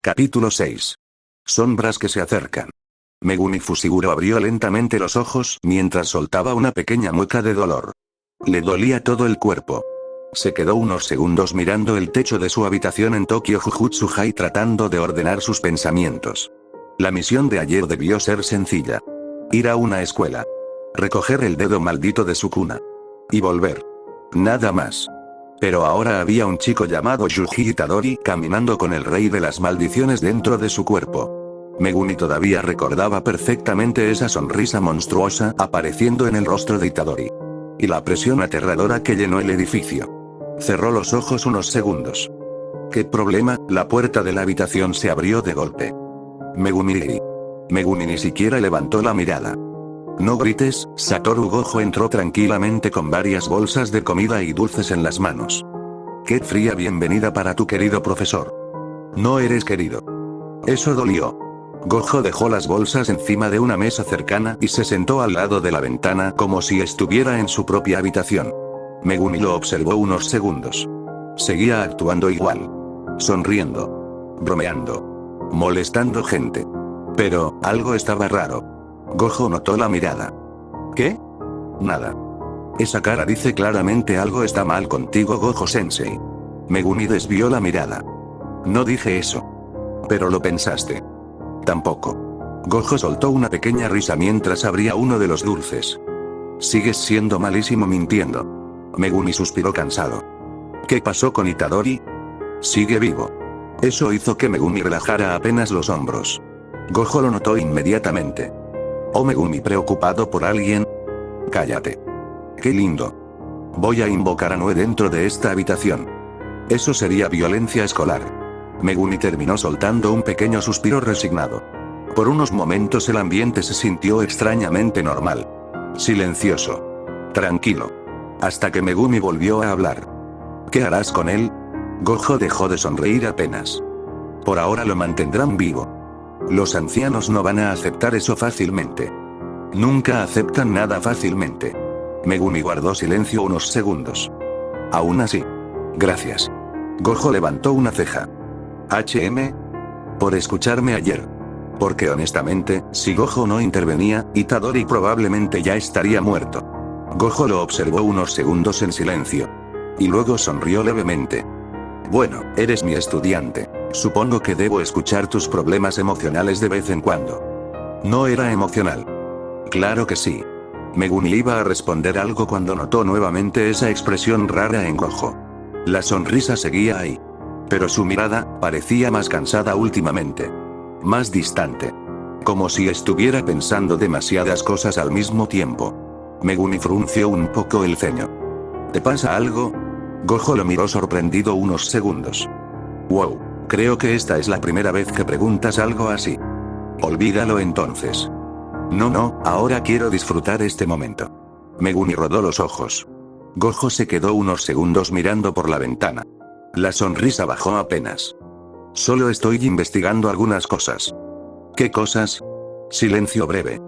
Capítulo 6. Sombras que se acercan. Megumi Fushiguro abrió lentamente los ojos mientras soltaba una pequeña mueca de dolor. Le dolía todo el cuerpo. Se quedó unos segundos mirando el techo de su habitación en Tokio Jujutsu-Hai tratando de ordenar sus pensamientos. La misión de ayer debió ser sencilla. Ir a una escuela. Recoger el dedo maldito de su cuna. Y volver. Nada más. Pero ahora había un chico llamado Yuji Itadori caminando con el rey de las maldiciones dentro de su cuerpo. Megumi todavía recordaba perfectamente esa sonrisa monstruosa apareciendo en el rostro de Itadori. Y la presión aterradora que llenó el edificio. Cerró los ojos unos segundos. ¿Qué problema? La puerta de la habitación se abrió de golpe. Megumi ni siquiera levantó la mirada. No grites, Satoru Gojo entró tranquilamente con varias bolsas de comida y dulces en las manos. Qué fría bienvenida para tu querido profesor. No eres querido. Eso dolió. Gojo dejó las bolsas encima de una mesa cercana y se sentó al lado de la ventana como si estuviera en su propia habitación. Megumi lo observó unos segundos. Seguía actuando igual. Sonriendo. Bromeando. Molestando gente. Pero, algo estaba raro. Gojo notó la mirada. ¿Qué? Nada. Esa cara dice claramente algo está mal contigo, Gojo-sensei. Megumi desvió la mirada. No dije eso. Pero lo pensaste. Tampoco. Gojo soltó una pequeña risa mientras abría uno de los dulces. Sigues siendo malísimo mintiendo. Megumi suspiró cansado. ¿Qué pasó con Itadori? Sigue vivo. Eso hizo que Megumi relajara apenas los hombros. Gojo lo notó inmediatamente. ¿Oh, Megumi preocupado por alguien? Cállate. Qué lindo. Voy a invocar a Noe dentro de esta habitación. Eso sería violencia escolar. Megumi terminó soltando un pequeño suspiro resignado. Por unos momentos el ambiente se sintió extrañamente normal. Silencioso. Tranquilo. Hasta que Megumi volvió a hablar. ¿Qué harás con él? Gojo dejó de sonreír apenas. Por ahora lo mantendrán vivo. Los ancianos no van a aceptar eso fácilmente. Nunca aceptan nada fácilmente. Megumi guardó silencio unos segundos. Aún así. Gracias. Gojo levantó una ceja. Por escucharme ayer. Porque honestamente, si Gojo no intervenía, Itadori probablemente ya estaría muerto. Gojo lo observó unos segundos en silencio. Y luego sonrió levemente. Bueno, eres mi estudiante. Supongo que debo escuchar tus problemas emocionales de vez en cuando. No era emocional. Claro que sí. Megumi iba a responder algo cuando notó nuevamente esa expresión rara en Gojo. La sonrisa seguía ahí. Pero su mirada parecía más cansada últimamente. Más distante. Como si estuviera pensando demasiadas cosas al mismo tiempo. Megumi frunció un poco el ceño. ¿Te pasa algo? Gojo lo miró sorprendido unos segundos. Wow, creo que esta es la primera vez que preguntas algo así. Olvídalo entonces. No, ahora quiero disfrutar este momento. Megumi rodó los ojos. Gojo se quedó unos segundos mirando por la ventana. La sonrisa bajó apenas. Solo estoy investigando algunas cosas. ¿Qué cosas? Silencio breve.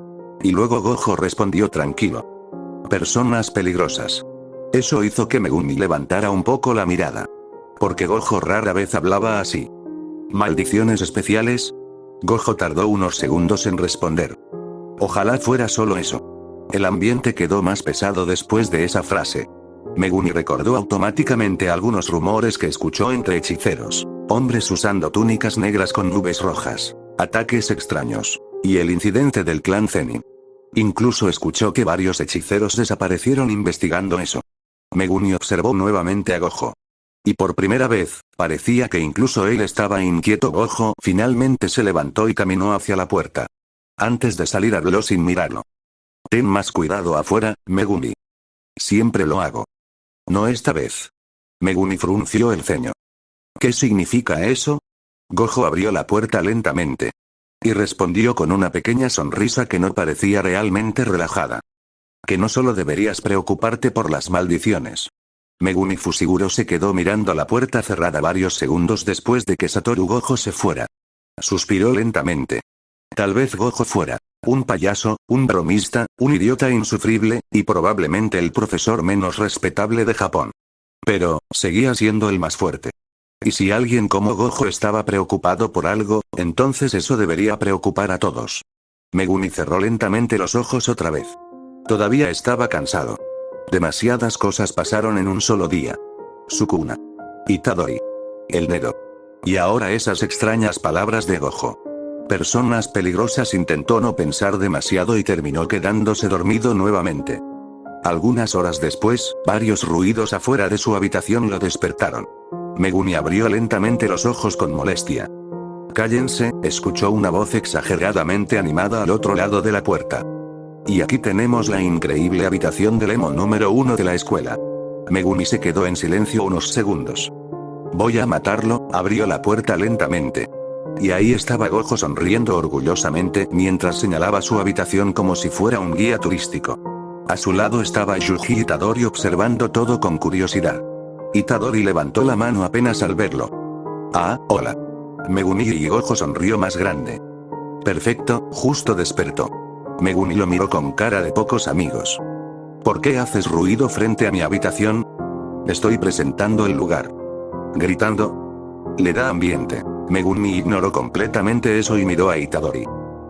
Y luego Gojo respondió tranquilo. Personas peligrosas. Eso hizo que Megumi levantara un poco la mirada. Porque Gojo rara vez hablaba así. ¿Maldiciones especiales? Gojo tardó unos segundos en responder. Ojalá fuera solo eso. El ambiente quedó más pesado después de esa frase. Megumi recordó automáticamente algunos rumores que escuchó entre hechiceros. Hombres usando túnicas negras con nubes rojas. Ataques extraños. Y el incidente del clan Zenin. Incluso escuchó que varios hechiceros desaparecieron investigando eso. Megumi observó nuevamente a Gojo. Y por primera vez, parecía que incluso él estaba inquieto. Gojo finalmente se levantó y caminó hacia la puerta. Antes de salir habló sin mirarlo. Ten más cuidado afuera, Megumi. Siempre lo hago. No esta vez. Megumi frunció el ceño. ¿Qué significa eso? Gojo abrió la puerta lentamente. Y respondió con una pequeña sonrisa que no parecía realmente relajada. Que no solo deberías preocuparte por las maldiciones. Megumi Fushiguro se quedó mirando la puerta cerrada varios segundos después de que Satoru Gojo se fuera. Suspiró lentamente. Tal vez Gojo fuera un payaso, un bromista, un idiota insufrible, y probablemente el profesor menos respetable de Japón. Pero, seguía siendo el más fuerte. Y si alguien como Gojo estaba preocupado por algo, entonces eso debería preocupar a todos. Megumi cerró lentamente los ojos otra vez. Todavía estaba cansado. Demasiadas cosas pasaron en un solo día. Sukuna. Itadori. El Nero. Y ahora esas extrañas palabras de Gojo. Personas peligrosas. Intentó no pensar demasiado y terminó quedándose dormido nuevamente. Algunas horas después, varios ruidos afuera de su habitación lo despertaron. Megumi abrió lentamente los ojos con molestia. «Cállense», escuchó una voz exageradamente animada al otro lado de la puerta. «Y aquí tenemos la increíble habitación del emo número 1 de la escuela». Megumi se quedó en silencio unos segundos. «Voy a matarlo», abrió la puerta lentamente. Y ahí estaba Gojo sonriendo orgullosamente mientras señalaba su habitación como si fuera un guía turístico. A su lado estaba Yuji Itadori observando todo con curiosidad. Itadori levantó la mano apenas al verlo. «Ah, hola». Megumi y Gojo sonrió más grande. «Perfecto», justo despertó. Megumi lo miró con cara de pocos amigos. «¿Por qué haces ruido frente a mi habitación?» «Estoy presentando el lugar». Gritando. Le da ambiente. Megumi ignoró completamente eso y miró a Itadori.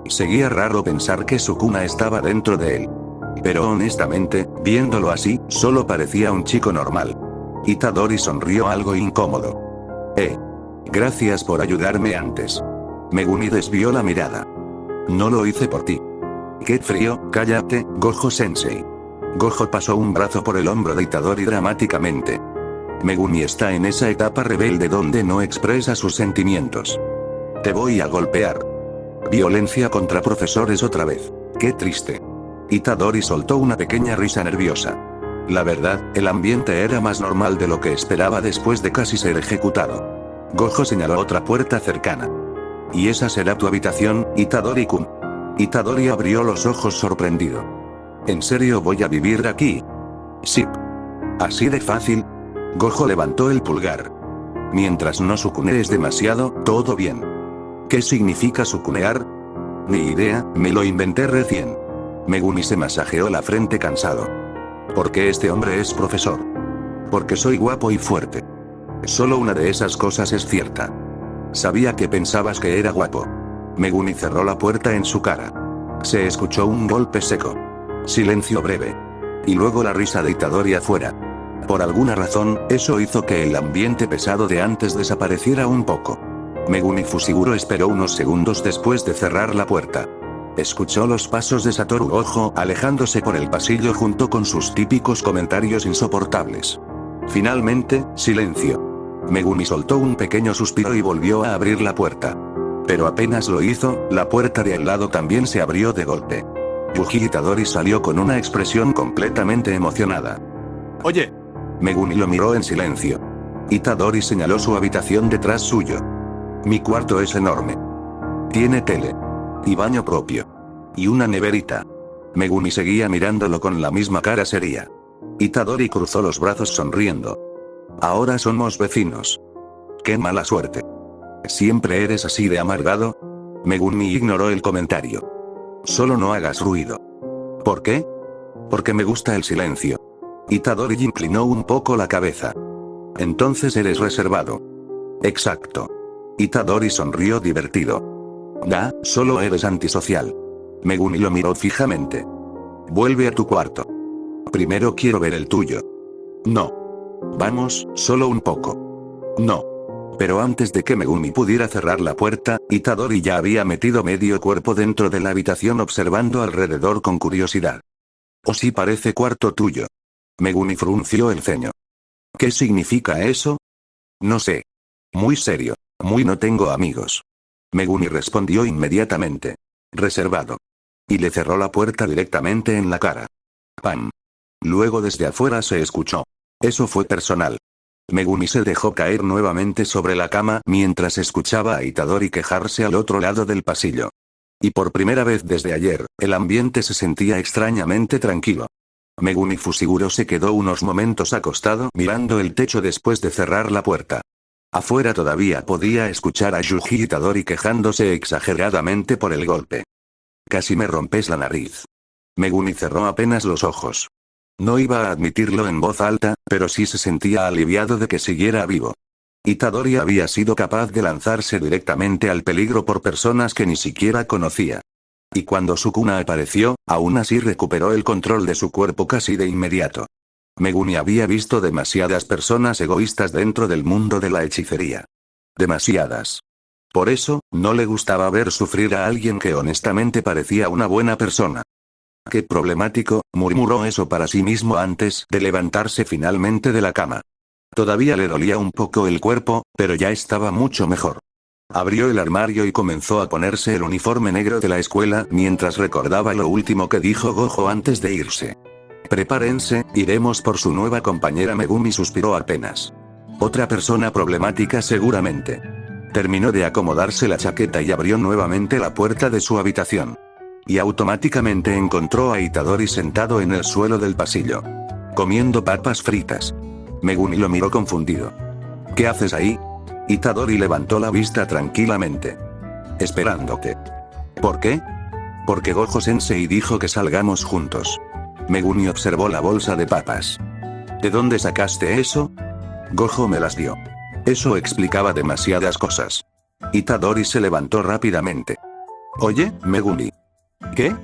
Seguía raro pensar que Sukuna estaba dentro de él. Pero honestamente, viéndolo así, solo parecía un chico normal. Itadori sonrió algo incómodo. Gracias por ayudarme antes». Megumi desvió la mirada. «No lo hice por ti». «Qué frío, cállate, Gojo-sensei». Gojo pasó un brazo por el hombro de Itadori dramáticamente. Megumi está en esa etapa rebelde donde no expresa sus sentimientos. «Te voy a golpear». Violencia contra profesores otra vez. Qué triste. Itadori soltó una pequeña risa nerviosa. La verdad, el ambiente era más normal de lo que esperaba después de casi ser ejecutado. Gojo señaló otra puerta cercana. «¿Y esa será tu habitación, Itadori-kun?» Itadori abrió los ojos sorprendido. «¿En serio voy a vivir aquí?» «Sí». «¿Así de fácil?» Gojo levantó el pulgar. «Mientras no sucunees demasiado, todo bien». «¿Qué significa sucunear?» «Ni idea, me lo inventé recién». Megumi se masajeó la frente cansado. «¿Por qué este hombre es profesor?» «Porque soy guapo y fuerte». Solo una de esas cosas es cierta. Sabía que pensabas que era guapo. Megumi cerró la puerta en su cara. Se escuchó un golpe seco. Silencio breve. Y luego la risa de Itadori afuera. Por alguna razón, eso hizo que el ambiente pesado de antes desapareciera un poco. Megumi Fushiguro esperó unos segundos después de cerrar la puerta. Escuchó los pasos de Satoru Gojo alejándose por el pasillo junto con sus típicos comentarios insoportables. Finalmente, silencio. Megumi soltó un pequeño suspiro y volvió a abrir la puerta. Pero apenas lo hizo, la puerta de al lado también se abrió de golpe. Yuji Itadori salió con una expresión completamente emocionada. «Oye». Megumi lo miró en silencio. Itadori señaló su habitación detrás suyo. «Mi cuarto es enorme. Tiene tele. Y baño propio. Y una neverita». Megumi seguía mirándolo con la misma cara seria. Itadori cruzó los brazos sonriendo. «Ahora somos vecinos». «Qué mala suerte. ¿Siempre eres así de amargado?» Megumi ignoró el comentario. «Solo no hagas ruido». «¿Por qué?» «Porque me gusta el silencio». Itadori inclinó un poco la cabeza. «Entonces eres reservado». «Exacto». Itadori sonrió divertido. Solo eres antisocial». Megumi lo miró fijamente. «Vuelve a tu cuarto. Primero quiero ver el tuyo». «No». «Vamos, solo un poco». «No». Pero antes de que Megumi pudiera cerrar la puerta, Itadori ya había metido medio cuerpo dentro de la habitación observando alrededor con curiosidad. «¿O sí parece cuarto tuyo?» Megumi frunció el ceño. «¿Qué significa eso?» «No sé. Muy serio. Muy no tengo amigos». Megumi respondió inmediatamente. «Reservado». Y le cerró la puerta directamente en la cara. ¡Pam! Luego desde afuera se escuchó. Eso fue personal. Megumi se dejó caer nuevamente sobre la cama mientras escuchaba a Itadori quejarse al otro lado del pasillo. Y por primera vez desde ayer, el ambiente se sentía extrañamente tranquilo. Megumi Fushiguro se quedó unos momentos acostado mirando el techo después de cerrar la puerta. Afuera todavía podía escuchar a Yuji Itadori quejándose exageradamente por el golpe. «Casi me rompes la nariz». Megumi cerró apenas los ojos. No iba a admitirlo en voz alta, pero sí se sentía aliviado de que siguiera vivo. Itadori había sido capaz de lanzarse directamente al peligro por personas que ni siquiera conocía. Y cuando Sukuna apareció, aún así recuperó el control de su cuerpo casi de inmediato. Megumi había visto demasiadas personas egoístas dentro del mundo de la hechicería. Demasiadas. Por eso, no le gustaba ver sufrir a alguien que honestamente parecía una buena persona. «Qué problemático», murmuró eso para sí mismo antes de levantarse finalmente de la cama. Todavía le dolía un poco el cuerpo, pero ya estaba mucho mejor. Abrió el armario y comenzó a ponerse el uniforme negro de la escuela mientras recordaba lo último que dijo Gojo antes de irse. «Prepárense, iremos por su nueva compañera». Megumi suspiró apenas. Otra persona problemática seguramente. Terminó de acomodarse la chaqueta y abrió nuevamente la puerta de su habitación. Y automáticamente encontró a Itadori sentado en el suelo del pasillo, comiendo papas fritas. Megumi lo miró confundido. «¿Qué haces ahí?» Itadori levantó la vista tranquilamente. «Esperándote». «¿Por qué?» «Porque Gojo-sensei dijo que salgamos juntos». Megumi observó la bolsa de papas. «¿De dónde sacaste eso?» «Gojo me las dio». Eso explicaba demasiadas cosas. Itadori se levantó rápidamente. «Oye, Megumi». «¿Qué?»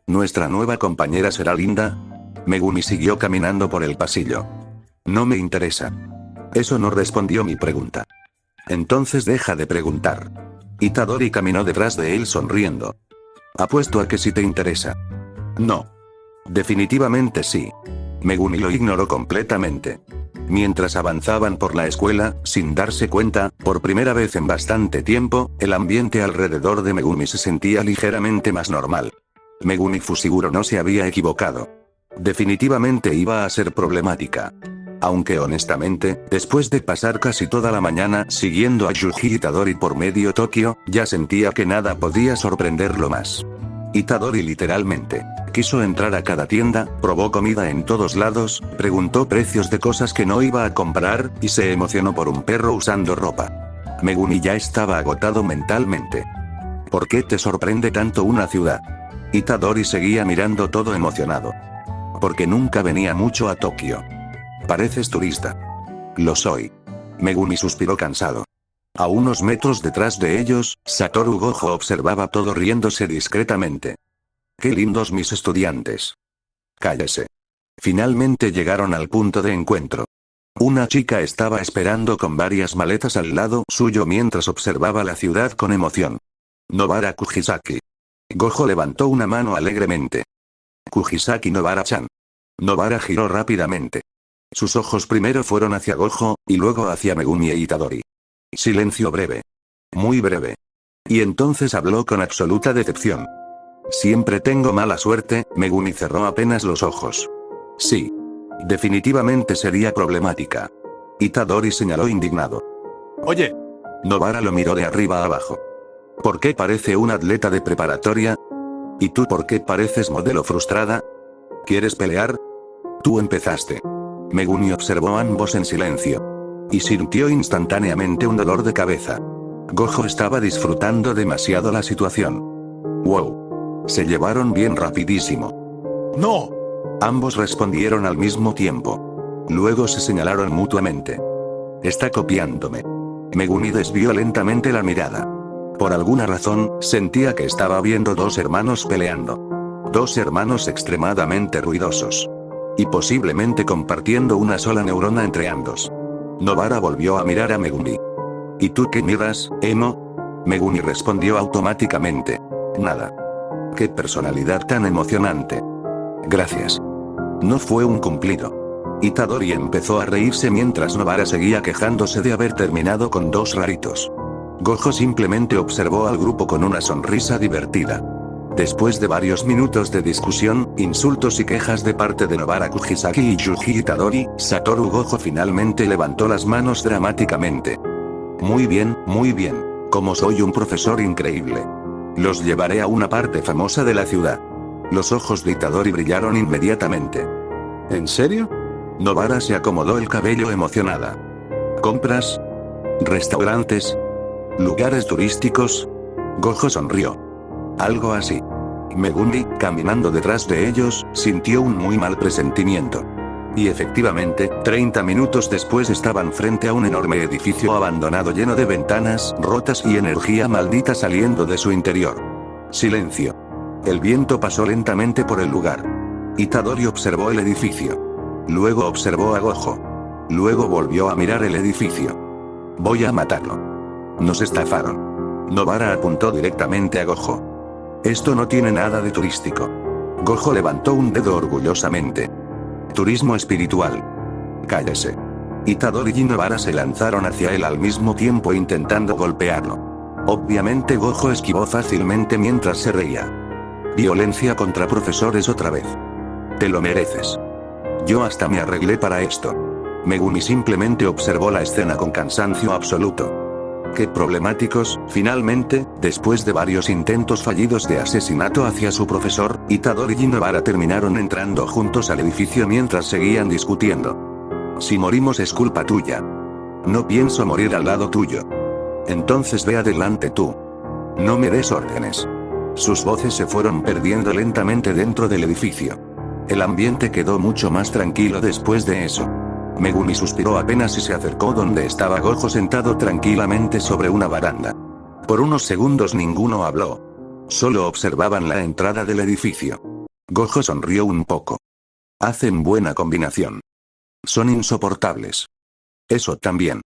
«¿Nuestra nueva compañera será linda?» Megumi siguió caminando por el pasillo. «No me interesa». «Eso no respondió mi pregunta». «Entonces deja de preguntar». Itadori caminó detrás de él sonriendo. «Apuesto a que sí te interesa». «No». «Definitivamente sí». Megumi lo ignoró completamente. Mientras avanzaban por la escuela, sin darse cuenta, por primera vez en bastante tiempo, el ambiente alrededor de Megumi se sentía ligeramente más normal. Megumi Fushiguro no se había equivocado. Definitivamente iba a ser problemática. Aunque honestamente, después de pasar casi toda la mañana siguiendo a Yuji Itadori por medio Tokio, ya sentía que nada podía sorprenderlo más. Itadori literalmente quiso entrar a cada tienda, probó comida en todos lados, preguntó precios de cosas que no iba a comprar, y se emocionó por un perro usando ropa. Megumi ya estaba agotado mentalmente. ¿Por qué te sorprende tanto una ciudad? Itadori seguía mirando todo emocionado. Porque nunca venía mucho a Tokio. Pareces turista. Lo soy. Megumi suspiró cansado. A unos metros detrás de ellos, Satoru Gojo observaba todo riéndose discretamente. «Qué lindos mis estudiantes». «Cállese». Finalmente llegaron al punto de encuentro. Una chica estaba esperando con varias maletas al lado suyo mientras observaba la ciudad con emoción. «Nobara Kujisaki». Gojo levantó una mano alegremente. «Kujisaki Nobara-chan». Nobara giró rápidamente. Sus ojos primero fueron hacia Gojo, y luego hacia Megumi e Itadori. Silencio breve. Muy breve. Y entonces habló con absoluta decepción. «Siempre tengo mala suerte». Megumi cerró apenas los ojos. «Sí. Definitivamente sería problemática». Itadori señaló indignado. «Oye». Nobara lo miró de arriba a abajo. «¿Por qué parece un atleta de preparatoria? ¿Y tú por qué pareces modelo frustrada? ¿Quieres pelear?» «Tú empezaste». Megumi observó a ambos en silencio. Y sintió instantáneamente un dolor de cabeza. Gojo estaba disfrutando demasiado la situación. «Wow. Se llevaron bien rapidísimo». «No». Ambos respondieron al mismo tiempo. Luego se señalaron mutuamente. «Está copiándome». Megumi desvió lentamente la mirada. Por alguna razón, sentía que estaba viendo dos hermanos peleando. Dos hermanos extremadamente ruidosos. Y posiblemente compartiendo una sola neurona entre ambos. Nobara volvió a mirar a Megumi. «¿Y tú qué miras, Emo?» Megumi respondió automáticamente. «Nada». «Qué personalidad tan emocionante». «Gracias». No fue un cumplido. Itadori empezó a reírse mientras Nobara seguía quejándose de haber terminado con dos raritos. Gojo simplemente observó al grupo con una sonrisa divertida. Después de varios minutos de discusión, insultos y quejas de parte de Nobara Kujisaki y Yuji Itadori, Satoru Gojo finalmente levantó las manos dramáticamente. Muy bien, como soy un profesor increíble. Los llevaré a una parte famosa de la ciudad». Los ojos de Itadori brillaron inmediatamente. ¿En serio? Nobara se acomodó el cabello emocionada. ¿Compras? ¿Restaurantes? ¿Lugares turísticos? Gojo sonrió. Algo así. Megumi, caminando detrás de ellos, sintió un muy mal presentimiento. Y efectivamente, 30 minutos después estaban frente a un enorme edificio abandonado lleno de ventanas rotas y energía maldita saliendo de su interior. Silencio. El viento pasó lentamente por el lugar. Itadori observó el edificio. Luego observó a Gojo. Luego volvió a mirar el edificio. Voy a matarlo. Nos estafaron. Nobara apuntó directamente a Gojo. Esto no tiene nada de turístico. Gojo levantó un dedo orgullosamente. Turismo espiritual. Cállese. Itadori y Nobara se lanzaron hacia él al mismo tiempo intentando golpearlo. Obviamente Gojo esquivó fácilmente mientras se reía. Violencia contra profesores otra vez. Te lo mereces. Yo hasta me arreglé para esto. Megumi simplemente observó la escena con cansancio absoluto. Qué problemáticos, finalmente, después de varios intentos fallidos de asesinato hacia su profesor, Itadori y Nobara terminaron entrando juntos al edificio mientras seguían discutiendo. Si morimos es culpa tuya. No pienso morir al lado tuyo. Entonces ve adelante tú. No me des órdenes. Sus voces se fueron perdiendo lentamente dentro del edificio. El ambiente quedó mucho más tranquilo después de eso. Megumi suspiró apenas y se acercó donde estaba Gojo sentado tranquilamente sobre una baranda. Por unos segundos ninguno habló. Solo observaban la entrada del edificio. Gojo sonrió un poco. Hacen buena combinación. Son insoportables. Eso también.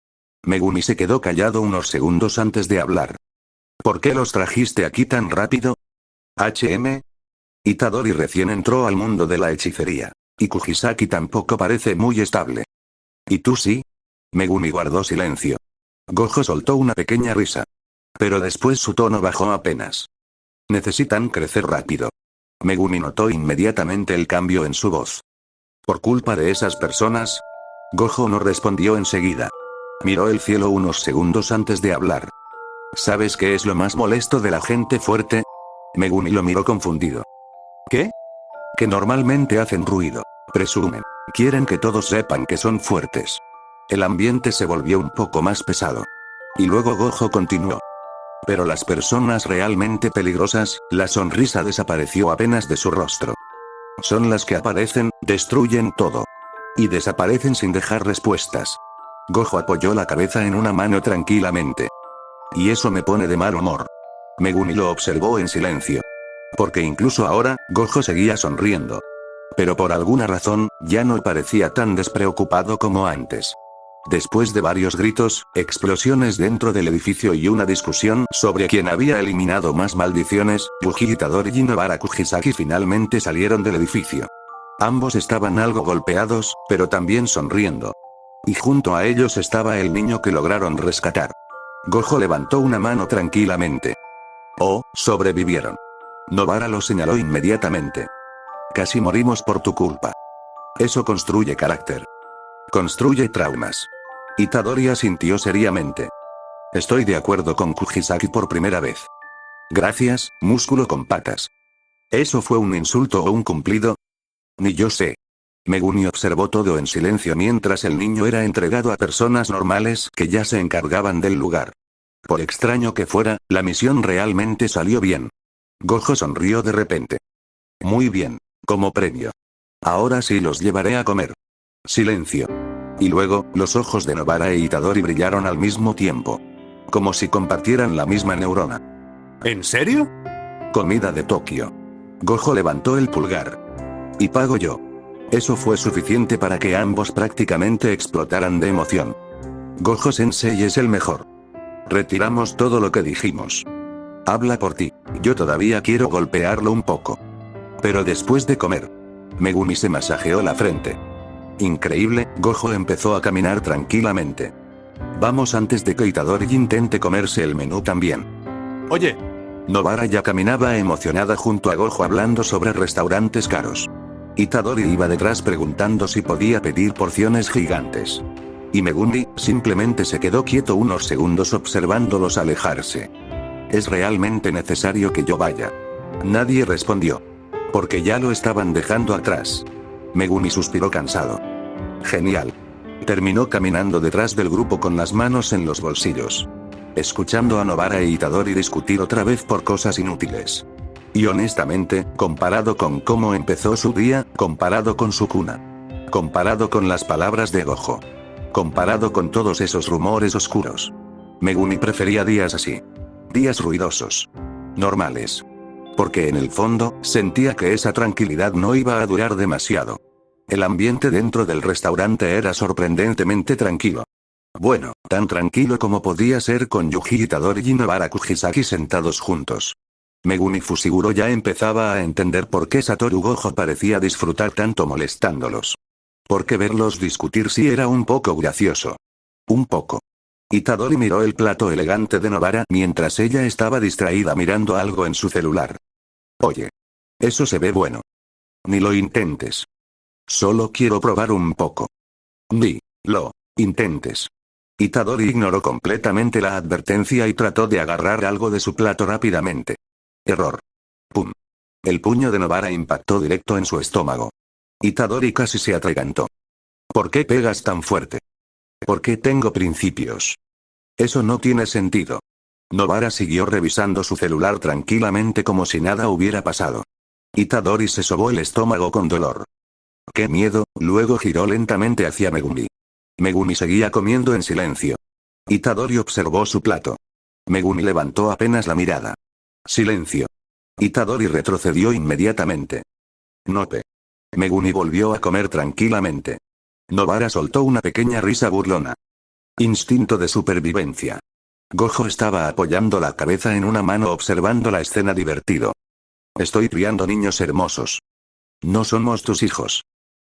Megumi se quedó callado unos segundos antes de hablar. ¿Por qué los trajiste aquí tan rápido? Itadori recién entró al mundo de la hechicería. Y Kujisaki tampoco parece muy estable. ¿Y tú sí? Megumi guardó silencio. Gojo soltó una pequeña risa. Pero después su tono bajó apenas. Necesitan crecer rápido. Megumi notó inmediatamente el cambio en su voz. ¿Por culpa de esas personas? Gojo no respondió enseguida. Miró el cielo unos segundos antes de hablar. ¿Sabes qué es lo más molesto de la gente fuerte? Megumi lo miró confundido. ¿Qué? Que normalmente hacen ruido. Presumen. Quieren que todos sepan que son fuertes. El ambiente se volvió un poco más pesado. Y luego Gojo continuó. Pero las personas realmente peligrosas, la sonrisa desapareció apenas de su rostro. Son las que aparecen, destruyen todo. Y desaparecen sin dejar respuestas. Gojo apoyó la cabeza en una mano tranquilamente. Y eso me pone de mal humor. Megumi lo observó en silencio. Porque incluso ahora, Gojo seguía sonriendo. Pero por alguna razón, ya no parecía tan despreocupado como antes. Después de varios gritos, explosiones dentro del edificio y una discusión sobre quién había eliminado más maldiciones, Yuji Itadori y Nobara Kujisaki finalmente salieron del edificio. Ambos estaban algo golpeados, pero también sonriendo. Y junto a ellos estaba el niño que lograron rescatar. Gojo levantó una mano tranquilamente. Oh, sobrevivieron. Nobara lo señaló inmediatamente. Casi morimos por tu culpa. Eso construye carácter. Construye traumas. Itadori asintió seriamente. Estoy de acuerdo con Kujisaki por primera vez. Gracias, músculo con patas. ¿Eso fue un insulto o un cumplido? Ni yo sé. Megumi observó todo en silencio mientras el niño era entregado a personas normales que ya se encargaban del lugar. Por extraño que fuera, la misión realmente salió bien. Gojo sonrió de repente. Muy bien. Como premio. Ahora sí los llevaré a comer. Silencio. Y luego, los ojos de Nobara e Itadori brillaron al mismo tiempo. Como si compartieran la misma neurona. ¿En serio? Comida de Tokio. Gojo levantó el pulgar. Y pago yo. Eso fue suficiente para que ambos prácticamente explotaran de emoción. Gojo Sensei es el mejor. Retiramos todo lo que dijimos. Habla por ti. Yo todavía quiero golpearlo un poco. Pero después de comer. Megumi se masajeó la frente. Increíble, Gojo empezó a caminar tranquilamente. Vamos antes de que Itadori intente comerse el menú también. Oye. Nobara ya caminaba emocionada junto a Gojo hablando sobre restaurantes caros. Itadori iba detrás preguntando si podía pedir porciones gigantes. Y Megumi simplemente se quedó quieto unos segundos observándolos alejarse. ¿Es realmente necesario que yo vaya? Nadie respondió. Porque ya lo estaban dejando atrás. Megumi suspiró cansado. Genial. Terminó caminando detrás del grupo con las manos en los bolsillos. Escuchando a Nobara e Itadori discutir otra vez por cosas inútiles. Y honestamente, comparado con cómo empezó su día, comparado con su cuna. Comparado con las palabras de Gojo. Comparado con todos esos rumores oscuros. Megumi prefería días así. Días ruidosos. Normales. Porque en el fondo, sentía que esa tranquilidad no iba a durar demasiado. El ambiente dentro del restaurante era sorprendentemente tranquilo. Bueno, tan tranquilo como podía ser con Yuji Itadori y Nobara Kujisaki sentados juntos. Megumi Fushiguro ya empezaba a entender por qué Satoru Gojo parecía disfrutar tanto molestándolos. Porque verlos discutir sí era un poco gracioso. Un poco. Itadori miró el plato elegante de Nobara mientras ella estaba distraída mirando algo en su celular. Oye. Eso se ve bueno. Ni lo intentes. Solo quiero probar un poco. Ni lo intentes. Itadori ignoró completamente la advertencia y trató de agarrar algo de su plato rápidamente. Error. Pum. El puño de Nobara impactó directo en su estómago. Itadori casi se atragantó. ¿Por qué pegas tan fuerte? ¿Por qué tengo principios? Eso no tiene sentido. Nobara siguió revisando su celular tranquilamente como si nada hubiera pasado. Itadori se sobó el estómago con dolor. ¡Qué miedo! Luego giró lentamente hacia Megumi. Megumi seguía comiendo en silencio. Itadori observó su plato. Megumi levantó apenas la mirada. Silencio. Itadori retrocedió inmediatamente. Nope. Megumi volvió a comer tranquilamente. Nobara soltó una pequeña risa burlona. Instinto de supervivencia. Gojo estaba apoyando la cabeza en una mano observando la escena divertido. Estoy criando niños hermosos. No somos tus hijos.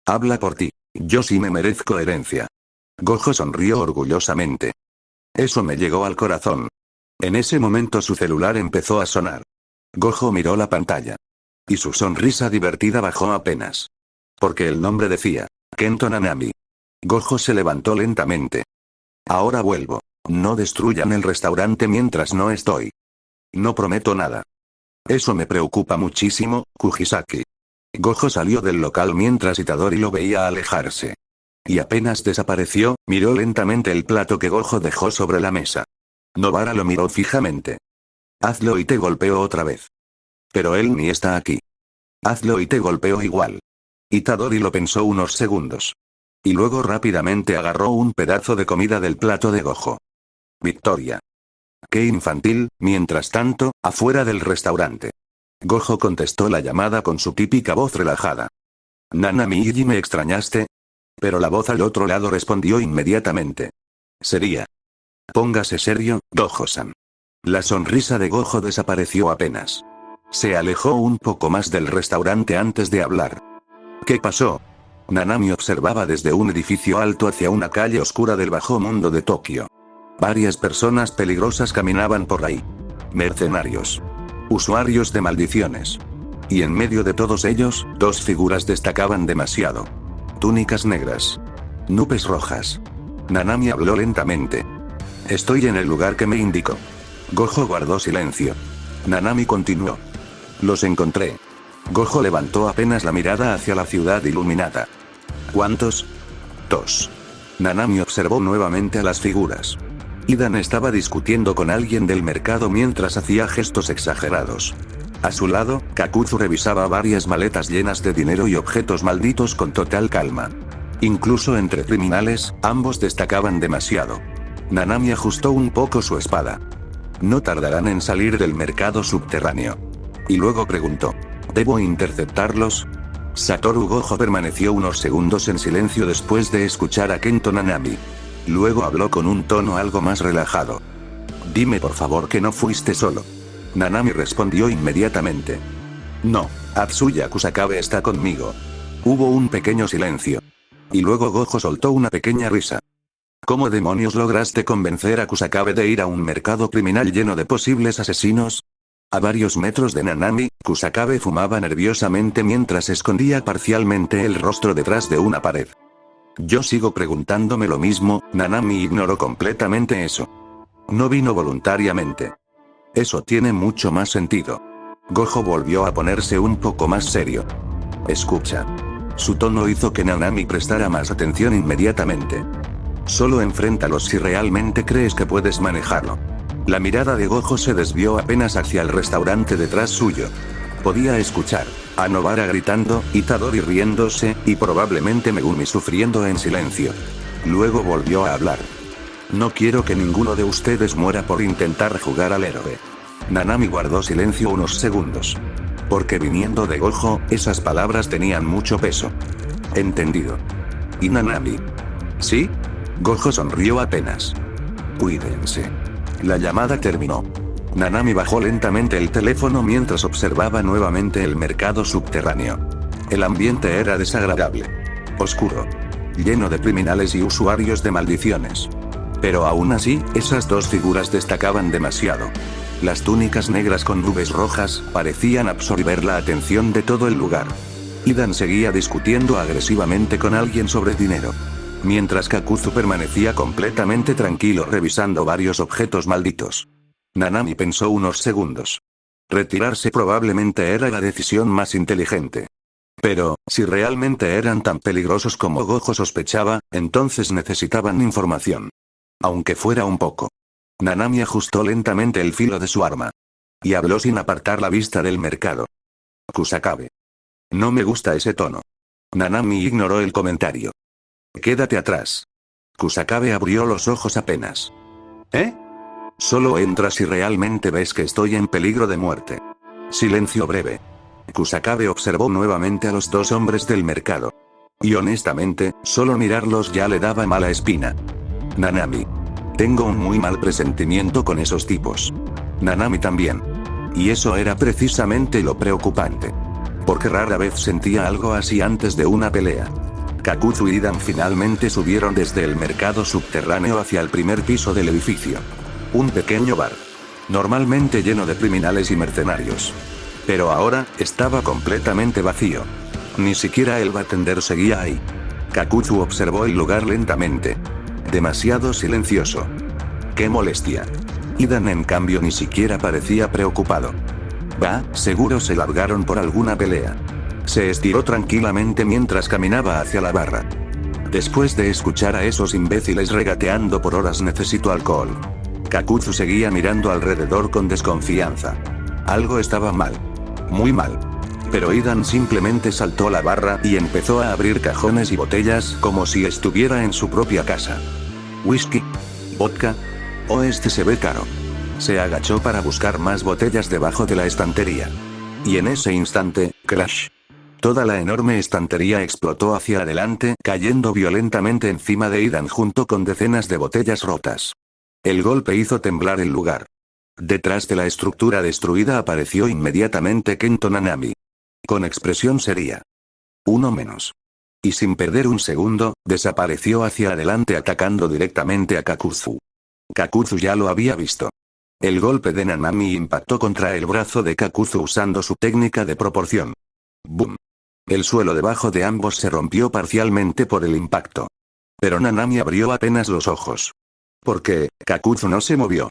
Habla por ti. Yo sí me merezco herencia. Gojo sonrió orgullosamente. Eso me llegó al corazón. En ese momento su celular empezó a sonar. Gojo miró la pantalla. Y su sonrisa divertida bajó apenas. Porque el nombre decía, Kento Nanami. Gojo se levantó lentamente. Ahora vuelvo. No destruyan el restaurante mientras no estoy. No prometo nada. Eso me preocupa muchísimo, Kujisaki. Gojo salió del local mientras Itadori lo veía alejarse. Y apenas desapareció, miró lentamente el plato que Gojo dejó sobre la mesa. Nobara lo miró fijamente. Hazlo y te golpeo otra vez. Pero él ni está aquí. Hazlo y te golpeo igual. Itadori lo pensó unos segundos. Y luego rápidamente agarró un pedazo de comida del plato de Gojo. Victoria. Qué infantil. Mientras tanto, afuera del restaurante. Gojo contestó la llamada con su típica voz relajada. Nanami-ji, ¿me extrañaste? Pero la voz al otro lado respondió inmediatamente. Sería. Póngase serio, Gojo-san. La sonrisa de Gojo desapareció apenas. Se alejó un poco más del restaurante antes de hablar. ¿Qué pasó? Nanami observaba desde un edificio alto hacia una calle oscura del bajo mundo de Tokio. Varias personas peligrosas caminaban por ahí. Mercenarios. Usuarios de maldiciones. Y en medio de todos ellos, dos figuras destacaban demasiado. Túnicas negras. Nubes rojas. Nanami habló lentamente. Estoy en el lugar que me indicó. Gojo guardó silencio. Nanami continuó. Los encontré. Gojo levantó apenas la mirada hacia la ciudad iluminada. ¿Cuántos? 2. Nanami observó nuevamente a las figuras. Idan estaba discutiendo con alguien del mercado mientras hacía gestos exagerados. A su lado, Kakuzu revisaba varias maletas llenas de dinero y objetos malditos con total calma. Incluso entre criminales, ambos destacaban demasiado. Nanami ajustó un poco su espada. No tardarán en salir del mercado subterráneo. Y luego preguntó. ¿Debo interceptarlos? Satoru Gojo permaneció unos segundos en silencio después de escuchar a Kento Nanami. Luego habló con un tono algo más relajado. Dime por favor que no fuiste solo. Nanami respondió inmediatamente. No, Atsuya Kusakabe está conmigo. Hubo un pequeño silencio. Y luego Gojo soltó una pequeña risa. ¿Cómo demonios lograste convencer a Kusakabe de ir a un mercado criminal lleno de posibles asesinos? A varios metros de Nanami, Kusakabe fumaba nerviosamente mientras escondía parcialmente el rostro detrás de una pared. Yo sigo preguntándome lo mismo, Nanami ignoró completamente eso. No vino voluntariamente. Eso tiene mucho más sentido. Gojo volvió a ponerse un poco más serio. Escucha. Su tono hizo que Nanami prestara más atención inmediatamente. Solo enfréntalo si realmente crees que puedes manejarlo. La mirada de Gojo se desvió apenas hacia el restaurante detrás suyo. Podía escuchar a Nobara gritando, Itadori riéndose, y probablemente Megumi sufriendo en silencio. Luego volvió a hablar. No quiero que ninguno de ustedes muera por intentar jugar al héroe. Nanami guardó silencio unos segundos. Porque viniendo de Gojo, esas palabras tenían mucho peso. Entendido. ¿Y Nanami? ¿Sí? Gojo sonrió apenas. Cuídense. La llamada terminó. Nanami bajó lentamente el teléfono mientras observaba nuevamente el mercado subterráneo. El ambiente era desagradable. Oscuro. Lleno de criminales y usuarios de maldiciones. Pero aún así, esas dos figuras destacaban demasiado. Las túnicas negras con nubes rojas parecían absorber la atención de todo el lugar. Idan seguía discutiendo agresivamente con alguien sobre dinero. Mientras Kakuzu permanecía completamente tranquilo revisando varios objetos malditos. Nanami pensó unos segundos. Retirarse probablemente era la decisión más inteligente. Pero, si realmente eran tan peligrosos como Gojo sospechaba, entonces necesitaban información. Aunque fuera un poco. Nanami ajustó lentamente el filo de su arma. Y habló sin apartar la vista del mercado. Kusakabe. No me gusta ese tono. Nanami ignoró el comentario. Quédate atrás. Kusakabe abrió los ojos apenas. ¿Eh? Solo entra si realmente ves que estoy en peligro de muerte. Silencio breve. Kusakabe observó nuevamente a los dos hombres del mercado. Y honestamente, solo mirarlos ya le daba mala espina. Nanami. Tengo un muy mal presentimiento con esos tipos. Nanami también. Y eso era precisamente lo preocupante. Porque rara vez sentía algo así antes de una pelea. Kakuzu y Idan finalmente subieron desde el mercado subterráneo hacia el primer piso del edificio. Un pequeño bar. Normalmente lleno de criminales y mercenarios. Pero ahora, estaba completamente vacío. Ni siquiera el bartender seguía ahí. Kakuzu observó el lugar lentamente. Demasiado silencioso. ¡Qué molestia! Idan en cambio ni siquiera parecía preocupado. Bah, seguro se largaron por alguna pelea. Se estiró tranquilamente mientras caminaba hacia la barra. Después de escuchar a esos imbéciles regateando por horas necesito alcohol. Kakuzu seguía mirando alrededor con desconfianza. Algo estaba mal. Muy mal. Pero Idan simplemente saltó la barra y empezó a abrir cajones y botellas como si estuviera en su propia casa. ¿Whisky? ¿Vodka? Oh, este se ve caro. Se agachó para buscar más botellas debajo de la estantería. Y en ese instante, crash. Toda la enorme estantería explotó hacia adelante, cayendo violentamente encima de Idan junto con decenas de botellas rotas. El golpe hizo temblar el lugar. Detrás de la estructura destruida apareció inmediatamente Kento Nanami. Con expresión seria. Uno menos. Y sin perder un segundo, desapareció hacia adelante atacando directamente a Kakuzu. Kakuzu ya lo había visto. El golpe de Nanami impactó contra el brazo de Kakuzu usando su técnica de proporción. ¡Bum! El suelo debajo de ambos se rompió parcialmente por el impacto. Pero Nanami abrió apenas los ojos. Porque, Kakuzu no se movió.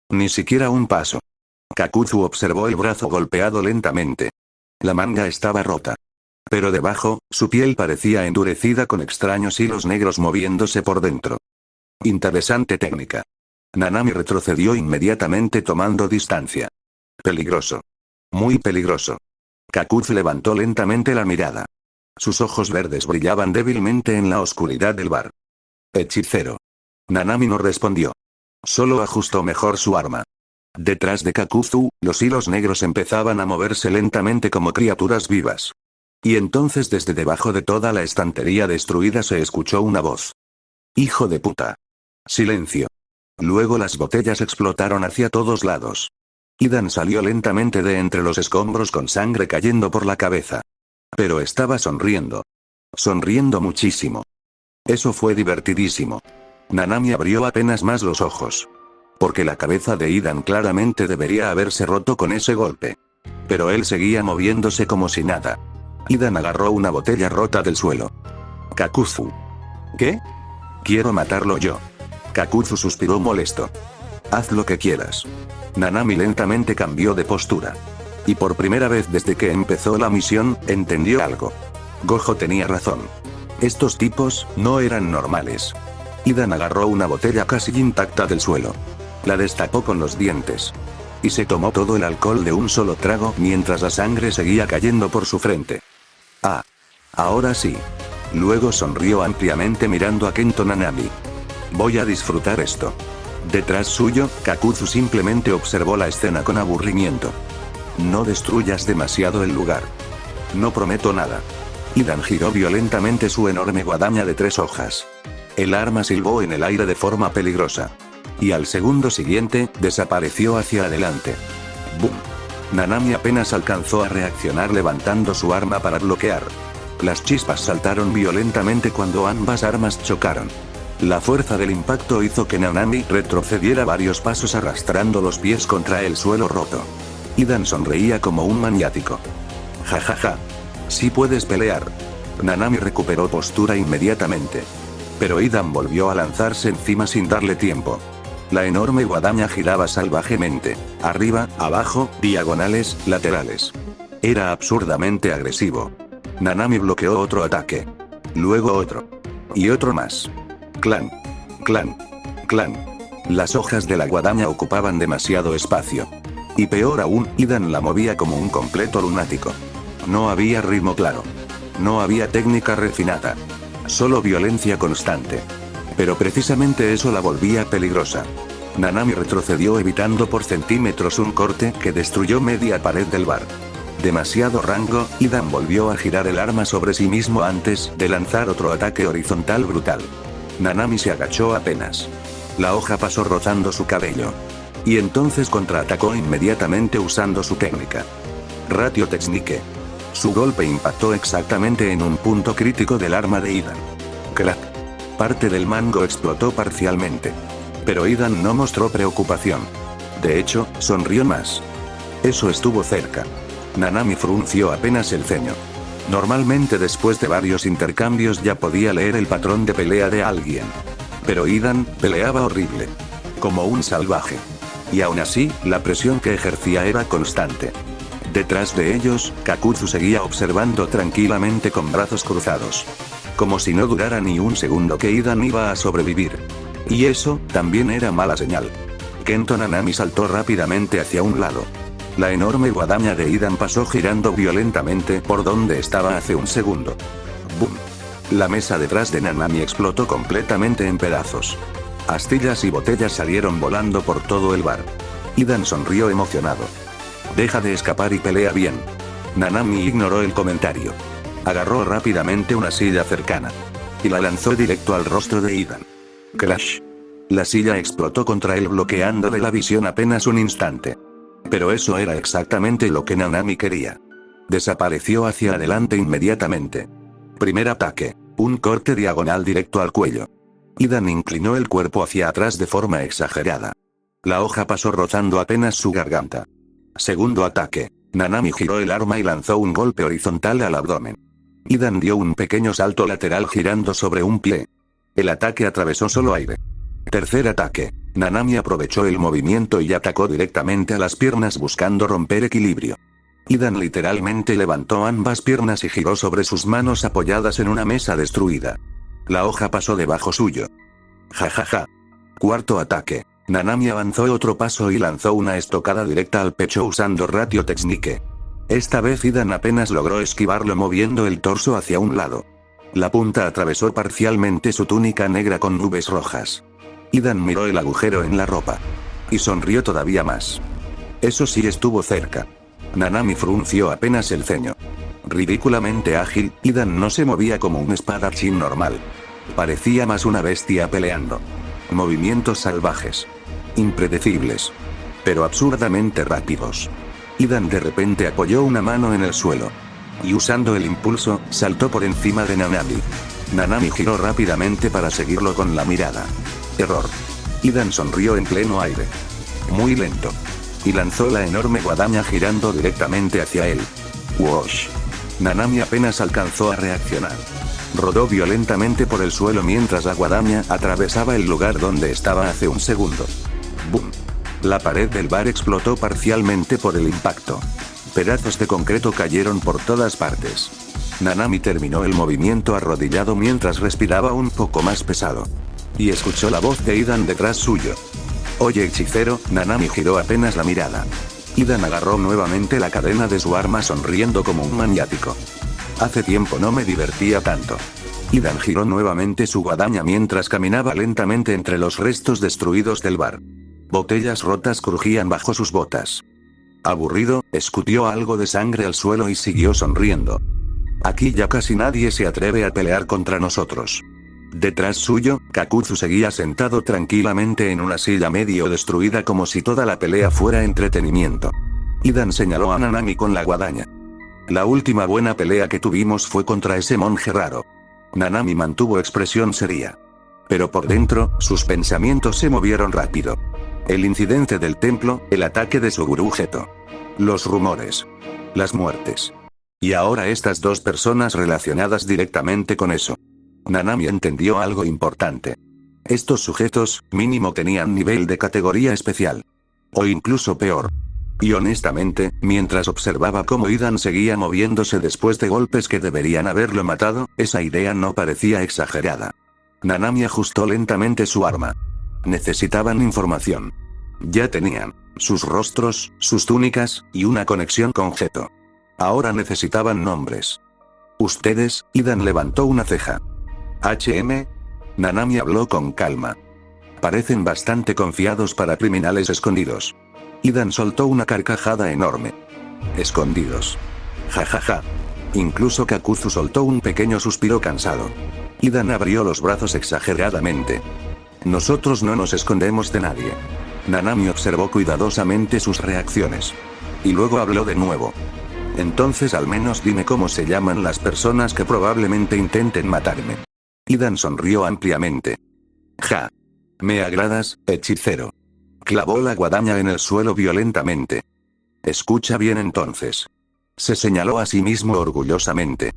Ni siquiera un paso. Kakuzu observó el brazo golpeado lentamente. La manga estaba rota. Pero debajo, su piel parecía endurecida con extraños hilos negros moviéndose por dentro. Interesante técnica. Nanami retrocedió inmediatamente tomando distancia. Peligroso. Muy peligroso. Kakuzu levantó lentamente la mirada. Sus ojos verdes brillaban débilmente en la oscuridad del bar. Hechicero. Nanami no respondió. Solo ajustó mejor su arma. Detrás de Kakuzu, los hilos negros empezaban a moverse lentamente como criaturas vivas. Y entonces desde debajo de toda la estantería destruida se escuchó una voz. ¡Hijo de puta! Silencio. Luego las botellas explotaron hacia todos lados. Idan salió lentamente de entre los escombros con sangre cayendo por la cabeza. Pero estaba sonriendo. Sonriendo muchísimo. Eso fue divertidísimo. Nanami abrió apenas más los ojos. Porque la cabeza de Idan claramente debería haberse roto con ese golpe. Pero él seguía moviéndose como si nada. Idan agarró una botella rota del suelo. Kakuzu. ¿Qué? Quiero matarlo yo. Kakuzu suspiró molesto. Haz lo que quieras. Nanami lentamente cambió de postura. Y por primera vez desde que empezó la misión, entendió algo. Gojo tenía razón. Estos tipos no eran normales. Idan agarró una botella casi intacta del suelo. La destapó con los dientes. y se tomó todo el alcohol de un solo trago mientras la sangre seguía cayendo por su frente. Ah. Ahora sí. Luego sonrió ampliamente mirando a Kento Nanami. Voy a disfrutar esto. Detrás suyo, Kakuzu simplemente observó la escena con aburrimiento. No destruyas demasiado el lugar. No prometo nada. Hidan giró violentamente su enorme guadaña de 3 hojas. El arma silbó en el aire de forma peligrosa. Y al segundo siguiente, desapareció hacia adelante. ¡Bum! Nanami apenas alcanzó a reaccionar levantando su arma para bloquear. Las chispas saltaron violentamente cuando ambas armas chocaron. La fuerza del impacto hizo que Nanami retrocediera varios pasos arrastrando los pies contra el suelo roto. Hidan sonreía como un maniático. Jajaja. Sí puedes pelear. Nanami recuperó postura inmediatamente. Pero Hidan volvió a lanzarse encima sin darle tiempo. La enorme guadaña giraba salvajemente, arriba, abajo, diagonales, laterales. Era absurdamente agresivo. Nanami bloqueó otro ataque. Luego otro. Y otro más. Clan. Clan. Clan. Las hojas de la guadaña ocupaban demasiado espacio. Y peor aún, Hidan la movía como un completo lunático. No había ritmo claro. No había técnica refinada. Solo violencia constante. Pero precisamente eso la volvía peligrosa. Nanami retrocedió evitando por centímetros un corte que destruyó media pared del bar. Demasiado rango, Hidan volvió a girar el arma sobre sí mismo antes de lanzar otro ataque horizontal brutal. Nanami se agachó apenas. La hoja pasó rozando su cabello. Y entonces contraatacó inmediatamente usando su técnica. Ratio Technique. Su golpe impactó exactamente en un punto crítico del arma de Hidan. Crack. Parte del mango explotó parcialmente. Pero Hidan no mostró preocupación. De hecho, sonrió más. Eso estuvo cerca. Nanami frunció apenas el ceño. Normalmente después de varios intercambios ya podía leer el patrón de pelea de alguien. Pero Hidan peleaba horrible. Como un salvaje. Y aún así, la presión que ejercía era constante. Detrás de ellos, Kakuzu seguía observando tranquilamente con brazos cruzados. Como si no durara ni un segundo que Hidan iba a sobrevivir. Y eso, también era mala señal. Kento Nanami saltó rápidamente hacia un lado. La enorme guadaña de Hidan pasó girando violentamente por donde estaba hace un segundo. ¡Bum! La mesa detrás de Nanami explotó completamente en pedazos. Astillas y botellas salieron volando por todo el bar. Hidan sonrió emocionado. Deja de escapar y pelea bien. Nanami ignoró el comentario. Agarró rápidamente una silla cercana. Y la lanzó directo al rostro de Hidan. Crash. La silla explotó contra él bloqueándole la visión apenas un instante. Pero eso era exactamente lo que Nanami quería. Desapareció hacia adelante inmediatamente. Primer ataque. Un corte diagonal directo al cuello. Hidan inclinó el cuerpo hacia atrás de forma exagerada. La hoja pasó rozando apenas su garganta. Segundo ataque. Nanami giró el arma y lanzó un golpe horizontal al abdomen. Hidan dio un pequeño salto lateral girando sobre un pie. El ataque atravesó solo aire. Tercer ataque. Nanami aprovechó el movimiento y atacó directamente a las piernas buscando romper equilibrio. Hidan literalmente levantó ambas piernas y giró sobre sus manos apoyadas en una mesa destruida. La hoja pasó debajo suyo. Jajaja. Cuarto ataque. Nanami avanzó otro paso y lanzó una estocada directa al pecho usando Ratio Technique. Esta vez Hidan apenas logró esquivarlo moviendo el torso hacia un lado. La punta atravesó parcialmente su túnica negra con nubes rojas. Hidan miró el agujero en la ropa. Y sonrió todavía más. Eso sí estuvo cerca. Nanami frunció apenas el ceño. Ridículamente ágil, Hidan no se movía como un espadachín normal. Parecía más una bestia peleando. Movimientos salvajes. Impredecibles. Pero absurdamente rápidos. Hidan de repente apoyó una mano en el suelo. Y usando el impulso, saltó por encima de Nanami. Nanami giró rápidamente para seguirlo con la mirada. Error. Hidan sonrió en pleno aire. Muy lento. Y lanzó la enorme guadaña girando directamente hacia él. Whoosh. Nanami apenas alcanzó a reaccionar. Rodó violentamente por el suelo mientras la guadaña atravesaba el lugar donde estaba hace un segundo. ¡Bum! La pared del bar explotó parcialmente por el impacto. Pedazos de concreto cayeron por todas partes. Nanami terminó el movimiento arrodillado mientras respiraba un poco más pesado. Y escuchó la voz de Hidan detrás suyo. Oye hechicero, Nanami giró apenas la mirada. Idan agarró nuevamente la cadena de su arma sonriendo como un maniático. Hace tiempo no me divertía tanto. Idan giró nuevamente su guadaña mientras caminaba lentamente entre los restos destruidos del bar. Botellas rotas crujían bajo sus botas. Aburrido, escupió algo de sangre al suelo y siguió sonriendo. Aquí ya casi nadie se atreve a pelear contra nosotros. Detrás suyo, Kakuzu seguía sentado tranquilamente en una silla medio destruida como si toda la pelea fuera entretenimiento. Idan señaló a Nanami con la guadaña. La última buena pelea que tuvimos fue contra ese monje raro. Nanami mantuvo expresión seria. Pero por dentro, sus pensamientos se movieron rápido. El incidente del templo, el ataque de su gurú Geto. Los rumores. Las muertes. Y ahora estas dos personas relacionadas directamente con eso. Nanami entendió algo importante. Estos sujetos, mínimo tenían nivel de categoría especial. O incluso peor. Y honestamente, mientras observaba cómo Idan seguía moviéndose después de golpes que deberían haberlo matado, esa idea no parecía exagerada. Nanami ajustó lentamente su arma. Necesitaban información. Ya tenían sus rostros, sus túnicas, y una conexión con Geto. Ahora necesitaban nombres. Ustedes, Idan levantó una ceja. HM. Nanami habló con calma. Parecen bastante confiados para criminales escondidos. Idan soltó una carcajada enorme. Escondidos. Jajaja. Incluso Kakuzu soltó un pequeño suspiro cansado. Idan abrió los brazos exageradamente. Nosotros no nos escondemos de nadie. Nanami observó cuidadosamente sus reacciones. Y luego habló de nuevo. Entonces al menos dime cómo se llaman las personas que probablemente intenten matarme. Idan sonrió ampliamente. Ja. Me agradas, hechicero. Clavó la guadaña en el suelo violentamente. Escucha bien entonces. Se señaló a sí mismo orgullosamente.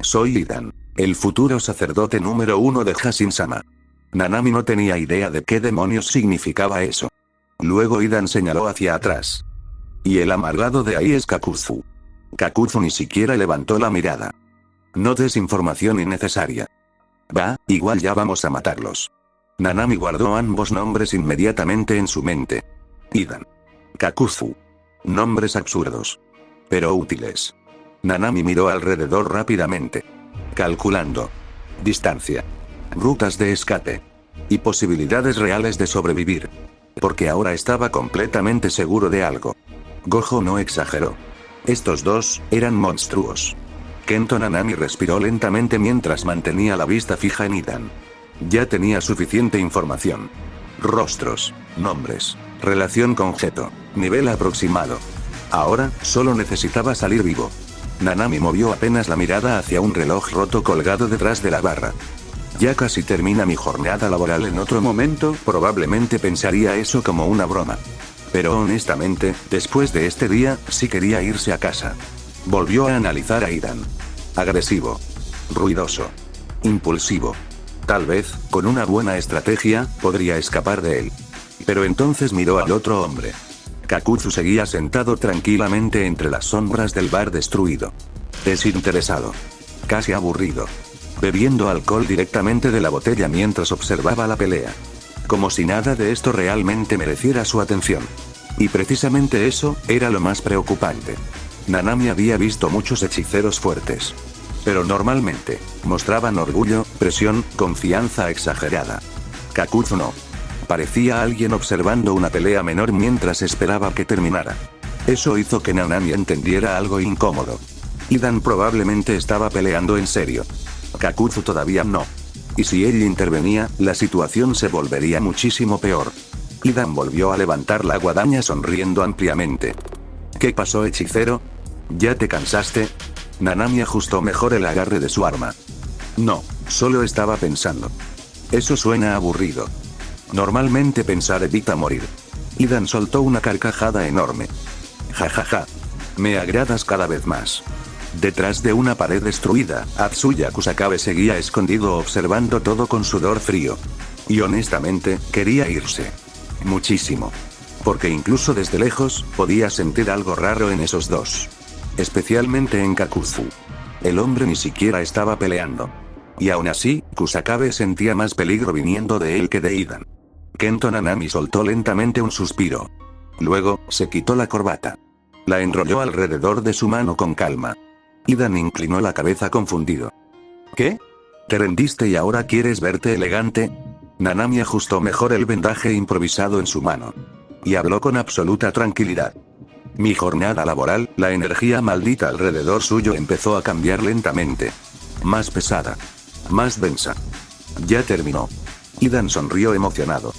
Soy Idan, el futuro sacerdote número 1 de Hashin-sama. Nanami no tenía idea de qué demonios significaba eso. Luego Idan señaló hacia atrás. Y el amargado de ahí es Kakuzu. Kakuzu ni siquiera levantó la mirada. No des información innecesaria. Va, igual ya vamos a matarlos. Nanami guardó ambos nombres inmediatamente en su mente. Idan. Kakuzu. Nombres absurdos. Pero útiles. Nanami miró alrededor rápidamente. Calculando. Distancia. Rutas de escape. Y posibilidades reales de sobrevivir. Porque ahora estaba completamente seguro de algo. Gojo no exageró. Estos dos, eran monstruos. Kento Nanami respiró lentamente mientras mantenía la vista fija en Idan. Ya tenía suficiente información. Rostros, nombres, relación con Geto, nivel aproximado. Ahora, solo necesitaba salir vivo. Nanami movió apenas la mirada hacia un reloj roto colgado detrás de la barra. Ya casi termina mi jornada laboral. En otro momento, probablemente pensaría eso como una broma. Pero honestamente, después de este día, sí quería irse a casa. Volvió a analizar a Idan. Agresivo. Ruidoso. Impulsivo. Tal vez, con una buena estrategia, podría escapar de él. Pero entonces miró al otro hombre. Kakuzu seguía sentado tranquilamente entre las sombras del bar destruido. Desinteresado. Casi aburrido. Bebiendo alcohol directamente de la botella mientras observaba la pelea. Como si nada de esto realmente mereciera su atención. Y precisamente eso, era lo más preocupante. Nanami había visto muchos hechiceros fuertes. Pero normalmente, mostraban orgullo, presión, confianza exagerada. Kakuzu no. Parecía alguien observando una pelea menor mientras esperaba que terminara. Eso hizo que Nanami entendiera algo incómodo. Idan probablemente estaba peleando en serio. Kakuzu todavía no. Y si él intervenía, la situación se volvería muchísimo peor. Idan volvió a levantar la guadaña sonriendo ampliamente. ¿Qué pasó, hechicero? ¿Ya te cansaste? Nanami ajustó mejor el agarre de su arma. No, solo estaba pensando. Eso suena aburrido. Normalmente pensar evita morir. Idan soltó una carcajada enorme. Jajaja. Me agradas cada vez más. Detrás de una pared destruida, Atsuya Kusakabe seguía escondido observando todo con sudor frío. Y honestamente, quería irse. Muchísimo. Porque incluso desde lejos, podía sentir algo raro en esos dos. Especialmente en Kakuzu. El hombre ni siquiera estaba peleando. Y aún así, Kusakabe sentía más peligro viniendo de él que de Idan. Kento Nanami soltó lentamente un suspiro. Luego, se quitó la corbata. La enrolló alrededor de su mano con calma. Idan inclinó la cabeza confundido. ¿Qué? ¿Te rendiste y ahora quieres verte elegante? Nanami ajustó mejor el vendaje improvisado en su mano. Y habló con absoluta tranquilidad. Mi jornada laboral, la energía maldita alrededor suyo empezó a cambiar lentamente. Más pesada. Más densa. Ya terminó. Idan sonrió emocionado.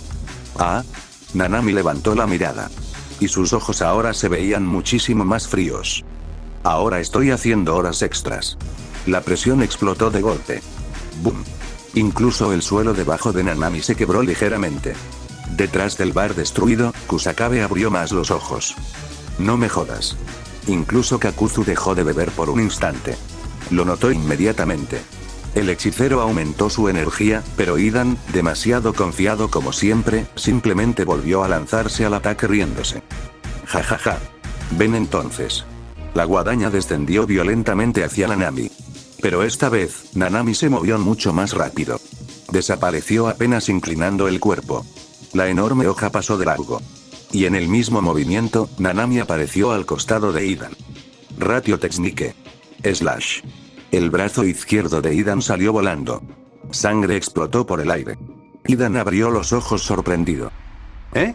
Ah. Nanami levantó la mirada. Y sus ojos ahora se veían muchísimo más fríos. Ahora estoy haciendo horas extras. La presión explotó de golpe. ¡Bum! Incluso el suelo debajo de Nanami se quebró ligeramente. Detrás del bar destruido, Kusakabe abrió más los ojos. No me jodas. Incluso Kakuzu dejó de beber por un instante. Lo notó inmediatamente. El hechicero aumentó su energía, pero Idan, demasiado confiado como siempre, simplemente volvió a lanzarse al ataque riéndose. Ja ja ja. Ven entonces. La guadaña descendió violentamente hacia Nanami. Pero esta vez, Nanami se movió mucho más rápido. Desapareció apenas inclinando el cuerpo. La enorme hoja pasó de largo. Y en el mismo movimiento, Nanami apareció al costado de Idan. Ratio Technique. Slash. El brazo izquierdo de Idan salió volando. Sangre explotó por el aire. Idan abrió los ojos sorprendido. ¿Eh?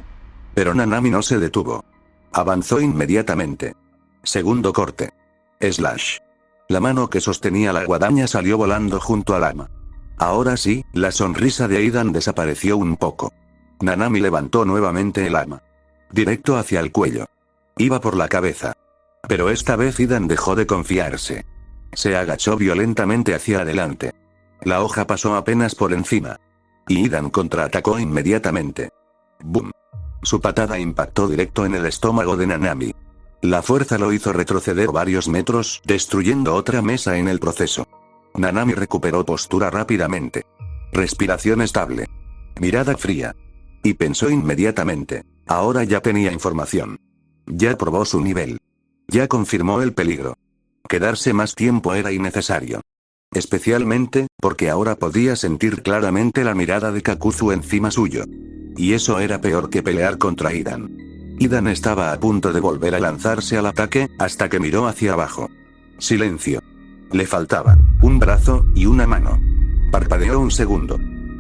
Pero Nanami no se detuvo. Avanzó inmediatamente. Segundo corte. Slash. La mano que sostenía la guadaña salió volando junto al arma. Ahora sí, la sonrisa de Idan desapareció un poco. Nanami levantó nuevamente el arma. Directo hacia el cuello. Iba por la cabeza. Pero esta vez Idan dejó de confiarse. Se agachó violentamente hacia adelante. La hoja pasó apenas por encima. Y Idan contraatacó inmediatamente. ¡Bum! Su patada impactó directo en el estómago de Nanami. La fuerza lo hizo retroceder varios metros, destruyendo otra mesa en el proceso. Nanami recuperó postura rápidamente. Respiración estable. Mirada fría. Y pensó inmediatamente. Ahora ya tenía información. Ya probó su nivel. Ya confirmó el peligro. Quedarse más tiempo era innecesario. Especialmente, porque ahora podía sentir claramente la mirada de Kakuzu encima suyo. Y eso era peor que pelear contra Idan. Idan estaba a punto de volver a lanzarse al ataque, hasta que miró hacia abajo. Silencio. Le faltaba un brazo y una mano. Parpadeó un segundo.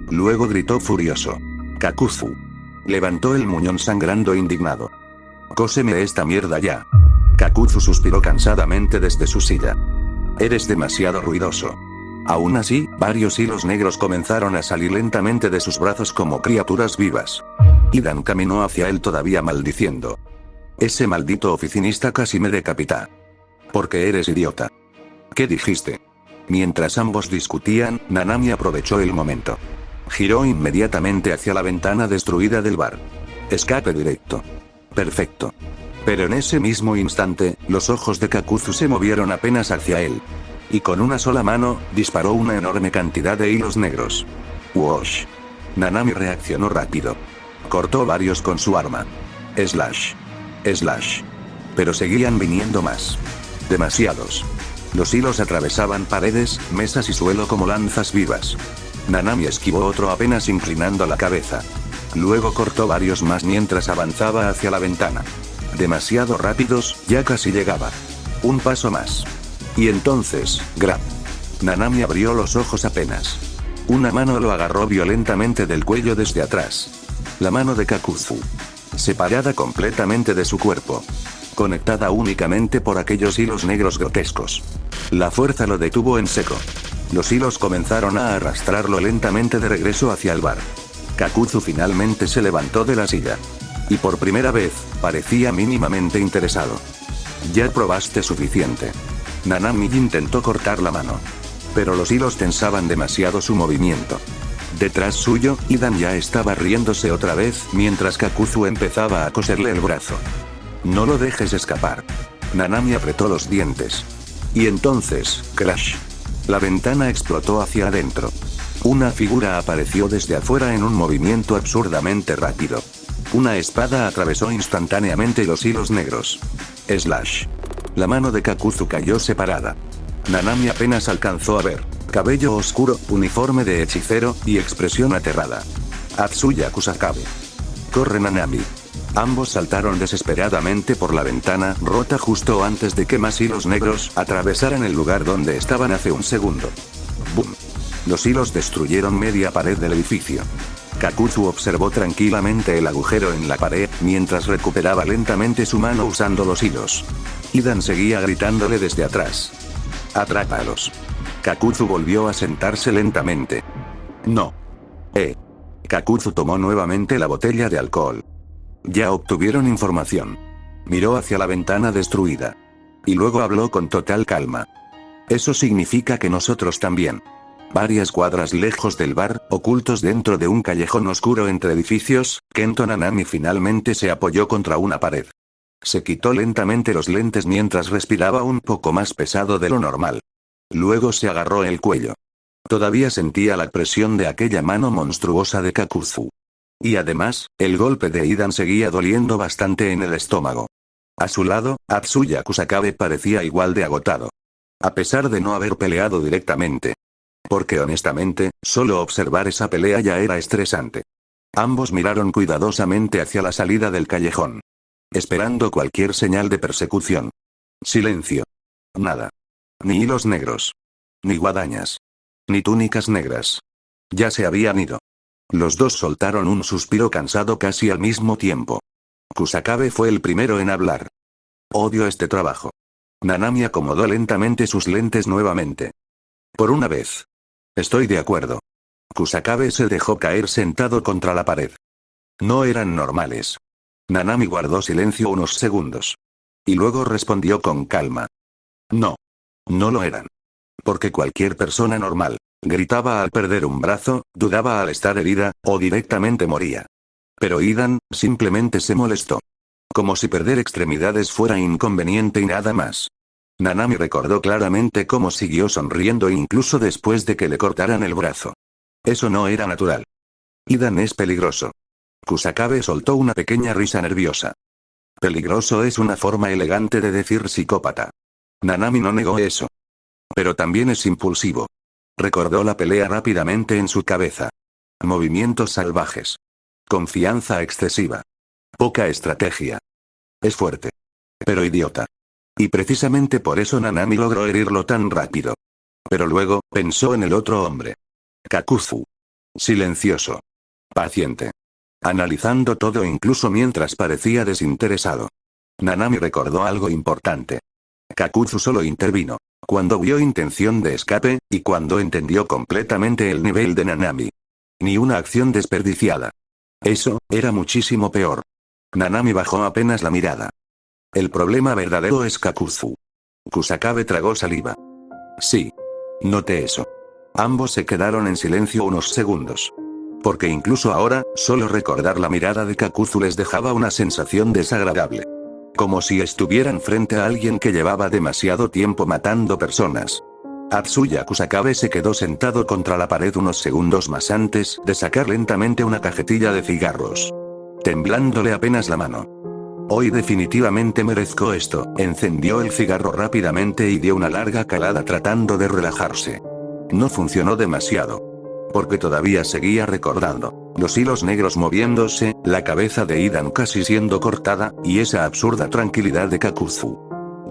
Luego gritó furioso. Kakuzu. Levantó el muñón sangrando indignado. Cóseme esta mierda ya. Kakuzu suspiró cansadamente desde su silla. Eres demasiado ruidoso. Aún así, varios hilos negros comenzaron a salir lentamente de sus brazos como criaturas vivas. Idan caminó hacia él todavía maldiciendo. Ese maldito oficinista casi me decapita. Porque eres idiota. ¿Qué dijiste? Mientras ambos discutían, Nanami aprovechó el momento. Giró inmediatamente hacia la ventana destruida del bar. Escape directo. Perfecto. Pero en ese mismo instante, los ojos de Kakuzu se movieron apenas hacia él. Y con una sola mano, disparó una enorme cantidad de hilos negros. ¡Wosh! Nanami reaccionó rápido. Cortó varios con su arma. Slash. Slash. Pero seguían viniendo más. Demasiados. Los hilos atravesaban paredes, mesas y suelo como lanzas vivas. Nanami esquivó otro apenas inclinando la cabeza. Luego cortó varios más mientras avanzaba hacia la ventana. Demasiado rápidos, ya casi llegaba. Un paso más. Y entonces, ¡grab! Nanami abrió los ojos apenas. Una mano lo agarró violentamente del cuello desde atrás. La mano de Kakuzu. Separada completamente de su cuerpo. Conectada únicamente por aquellos hilos negros grotescos. La fuerza lo detuvo en seco. Los hilos comenzaron a arrastrarlo lentamente de regreso hacia el bar. Kakuzu finalmente se levantó de la silla. Y por primera vez, parecía mínimamente interesado. Ya probaste suficiente. Nanami intentó cortar la mano. Pero los hilos tensaban demasiado su movimiento. Detrás suyo, Idan ya estaba riéndose otra vez, mientras Kakuzu empezaba a coserle el brazo. No lo dejes escapar. Nanami apretó los dientes. Y entonces, crash. La ventana explotó hacia adentro. Una figura apareció desde afuera en un movimiento absurdamente rápido. Una espada atravesó instantáneamente los hilos negros. Slash. La mano de Kakuzu cayó separada. Nanami apenas alcanzó a ver. Cabello oscuro, uniforme de hechicero, y expresión aterrada. Atsuya Kusakabe. Corre Nanami. Ambos saltaron desesperadamente por la ventana rota justo antes de que más hilos negros atravesaran el lugar donde estaban hace un segundo. ¡Bum! Los hilos destruyeron media pared del edificio. Kakuzu observó tranquilamente el agujero en la pared, mientras recuperaba lentamente su mano usando los hilos. Idan seguía gritándole desde atrás. ¡Atrápalos! Kakuzu volvió a sentarse lentamente. No. Kakuzu tomó nuevamente la botella de alcohol. Ya obtuvieron información. Miró hacia la ventana destruida. Y luego habló con total calma. Eso significa que nosotros también. Varias cuadras lejos del bar, ocultos dentro de un callejón oscuro entre edificios, Kento Nanami finalmente se apoyó contra una pared. Se quitó lentamente los lentes mientras respiraba un poco más pesado de lo normal. Luego se agarró el cuello. Todavía sentía la presión de aquella mano monstruosa de Kakuzu. Y además, el golpe de Idan seguía doliendo bastante en el estómago. A su lado, Atsuya Kusakabe parecía igual de agotado. A pesar de no haber peleado directamente. Porque honestamente, solo observar esa pelea ya era estresante. Ambos miraron cuidadosamente hacia la salida del callejón. Esperando cualquier señal de persecución. Silencio. Nada. Ni hilos negros. Ni guadañas. Ni túnicas negras. Ya se habían ido. Los dos soltaron un suspiro cansado casi al mismo tiempo. Kusakabe fue el primero en hablar. Odio este trabajo. Nanami acomodó lentamente sus lentes nuevamente. Por una vez. Estoy de acuerdo. Kusakabe se dejó caer sentado contra la pared. No eran normales. Nanami guardó silencio unos segundos. Y luego respondió con calma. No. No lo eran. Porque cualquier persona normal gritaba al perder un brazo, dudaba al estar herida, o directamente moría. Pero Idan, simplemente se molestó. Como si perder extremidades fuera inconveniente y nada más. Nanami recordó claramente cómo siguió sonriendo incluso después de que le cortaran el brazo. Eso no era natural. Idan es peligroso. Kusakabe soltó una pequeña risa nerviosa. Peligroso es una forma elegante de decir psicópata. Nanami no negó eso. Pero también es impulsivo. Recordó la pelea rápidamente en su cabeza. Movimientos salvajes. Confianza excesiva. Poca estrategia. Es fuerte. Pero idiota. Y precisamente por eso Nanami logró herirlo tan rápido. Pero luego, pensó en el otro hombre. Kakuzu. Silencioso. Paciente. Analizando todo incluso mientras parecía desinteresado. Nanami recordó algo importante. Kakuzu solo intervino cuando vio intención de escape, y cuando entendió completamente el nivel de Nanami. Ni una acción desperdiciada. Eso, era muchísimo peor. Nanami bajó apenas la mirada. El problema verdadero es Kakuzu. Kusakabe tragó saliva. Sí. Noté eso. Ambos se quedaron en silencio unos segundos. Porque incluso ahora, solo recordar la mirada de Kakuzu les dejaba una sensación desagradable. Como si estuvieran frente a alguien que llevaba demasiado tiempo matando personas. Atsuya Kusakabe se quedó sentado contra la pared unos segundos más antes de sacar lentamente una cajetilla de cigarros. Temblándole apenas la mano. Hoy definitivamente merezco esto. Encendió el cigarro rápidamente y dio una larga calada tratando de relajarse. No funcionó demasiado. Porque todavía seguía recordando los hilos negros moviéndose, la cabeza de Idan casi siendo cortada, y esa absurda tranquilidad de Kakuzu.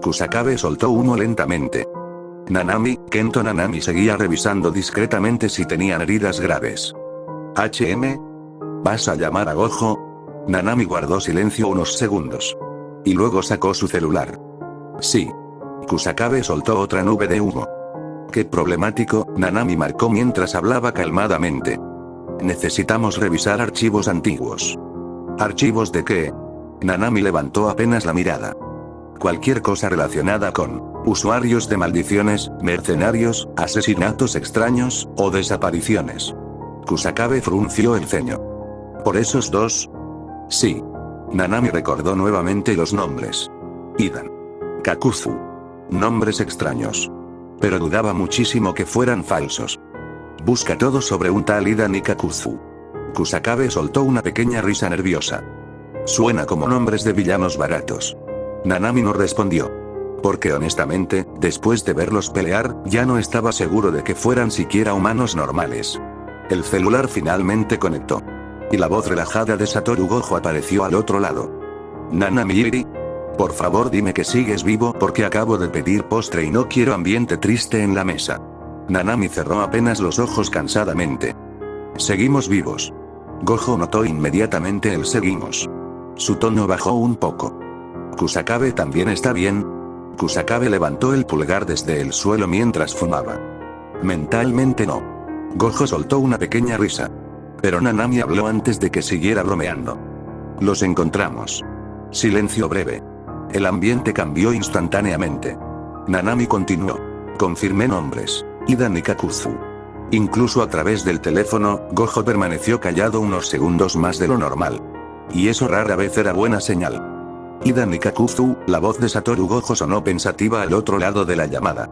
Kusakabe soltó humo lentamente. Kento Nanami seguía revisando discretamente si tenían heridas graves. ¿Vas a llamar a Gojo? Nanami guardó silencio unos segundos. Y luego sacó su celular. Sí. Kusakabe soltó otra nube de humo. Qué problemático, Nanami marcó mientras hablaba calmadamente. Necesitamos revisar archivos antiguos. ¿Archivos de qué? Nanami levantó apenas la mirada. Cualquier cosa relacionada con usuarios de maldiciones, mercenarios, asesinatos extraños, o desapariciones. Kusakabe frunció el ceño. ¿Por esos dos? Sí. Nanami recordó nuevamente los nombres. Idan. Kakuzu. Nombres extraños. Pero dudaba muchísimo que fueran falsos. Busca todo sobre un tal Idan y Kakuzu. Kusakabe soltó una pequeña risa nerviosa. Suena como nombres de villanos baratos. Nanami no respondió. Porque honestamente, después de verlos pelear, ya no estaba seguro de que fueran siquiera humanos normales. El celular finalmente conectó. Y la voz relajada de Satoru Gojo apareció al otro lado. Nanami, por favor dime que sigues vivo porque acabo de pedir postre y no quiero ambiente triste en la mesa. Nanami cerró apenas los ojos cansadamente. Seguimos vivos. Gojo notó inmediatamente el seguimos. Su tono bajó un poco. Kusakabe también está bien. Kusakabe levantó el pulgar desde el suelo mientras fumaba. Mentalmente no. Gojo soltó una pequeña risa. Pero Nanami habló antes de que siguiera bromeando. Los encontramos. Silencio breve. El ambiente cambió instantáneamente. Nanami continuó. Confirmé nombres. Idan y Kakuzu. Incluso a través del teléfono, Gojo permaneció callado unos segundos más de lo normal. Y eso rara vez era buena señal. Idan y Kakuzu, la voz de Satoru Gojo sonó pensativa al otro lado de la llamada.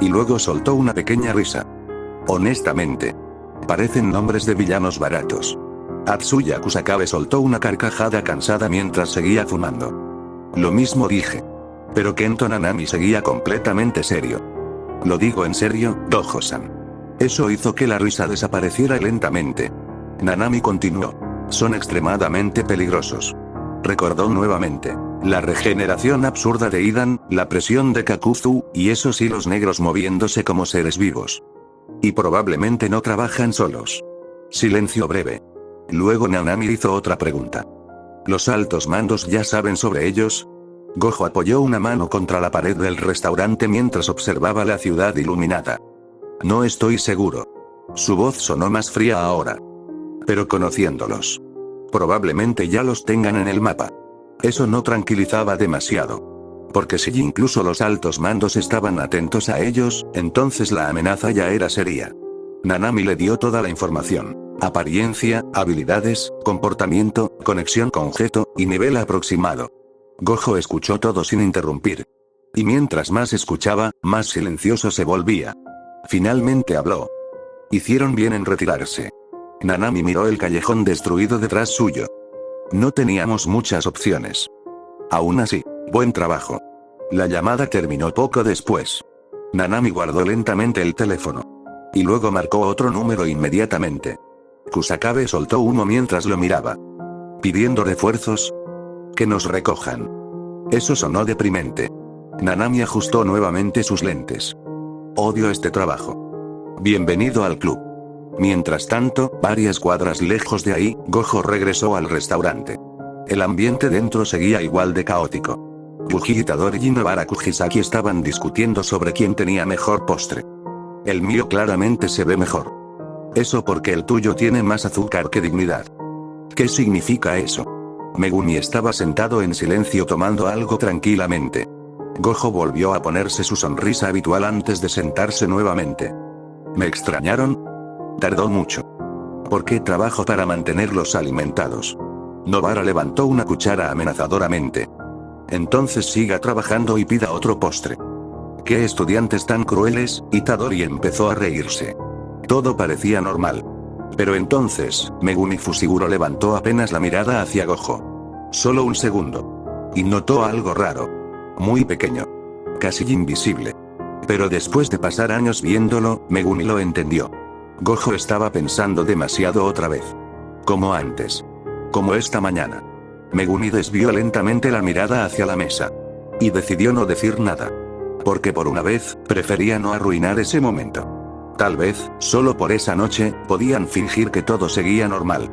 Y luego soltó una pequeña risa. Honestamente. Parecen nombres de villanos baratos. Atsuya Kusakabe soltó una carcajada cansada mientras seguía fumando. Lo mismo dije. Pero Kento Nanami seguía completamente serio. Lo digo en serio, Gojo-san. Eso hizo que la risa desapareciera lentamente. Nanami continuó. Son extremadamente peligrosos. Recordó nuevamente. La regeneración absurda de Idan, la presión de Kakuzu, y esos hilos negros moviéndose como seres vivos. Y probablemente no trabajan solos. Silencio breve. Luego Nanami hizo otra pregunta. ¿Los altos mandos ya saben sobre ellos? Gojo apoyó una mano contra la pared del restaurante mientras observaba la ciudad iluminada. No estoy seguro. Su voz sonó más fría ahora. Pero conociéndolos. Probablemente ya los tengan en el mapa. Eso no tranquilizaba demasiado. Porque si incluso los altos mandos estaban atentos a ellos, entonces la amenaza ya era seria. Nanami le dio toda la información. Apariencia, habilidades, comportamiento, conexión con Geto, y nivel aproximado. Gojo escuchó todo sin interrumpir. Y mientras más escuchaba, más silencioso se volvía. Finalmente habló. Hicieron bien en retirarse. Nanami miró el callejón destruido detrás suyo. No teníamos muchas opciones. Aún así, buen trabajo. La llamada terminó poco después. Nanami guardó lentamente el teléfono. Y luego marcó otro número inmediatamente. Kusakabe soltó uno mientras lo miraba. ¿Pidiendo refuerzos? Que nos recojan. Eso sonó deprimente. Nanami ajustó nuevamente sus lentes. Odio este trabajo. Bienvenido al club. Mientras tanto, varias cuadras lejos de ahí, Gojo regresó al restaurante. El ambiente dentro seguía igual de caótico. Yuji Itadori y Nobara Kujisaki estaban discutiendo sobre quién tenía mejor postre. El mío claramente se ve mejor. Eso porque el tuyo tiene más azúcar que dignidad. ¿Qué significa eso? Megumi estaba sentado en silencio tomando algo tranquilamente. Gojo volvió a ponerse su sonrisa habitual antes de sentarse nuevamente. ¿Me extrañaron? Tardó mucho. ¿Por qué trabajo para mantenerlos alimentados? Nobara levantó una cuchara amenazadoramente. Entonces siga trabajando y pida otro postre. ¿Qué estudiantes tan crueles? Itadori empezó a reírse. Todo parecía normal. Pero entonces, Megumi Fushiguro levantó apenas la mirada hacia Gojo. Solo un segundo. Y notó algo raro. Muy pequeño. Casi invisible. Pero después de pasar años viéndolo, Megumi lo entendió. Gojo estaba pensando demasiado otra vez. Como antes. Como esta mañana. Megumi desvió lentamente la mirada hacia la mesa. Y decidió no decir nada. Porque por una vez, prefería no arruinar ese momento. Tal vez, solo por esa noche, podían fingir que todo seguía normal.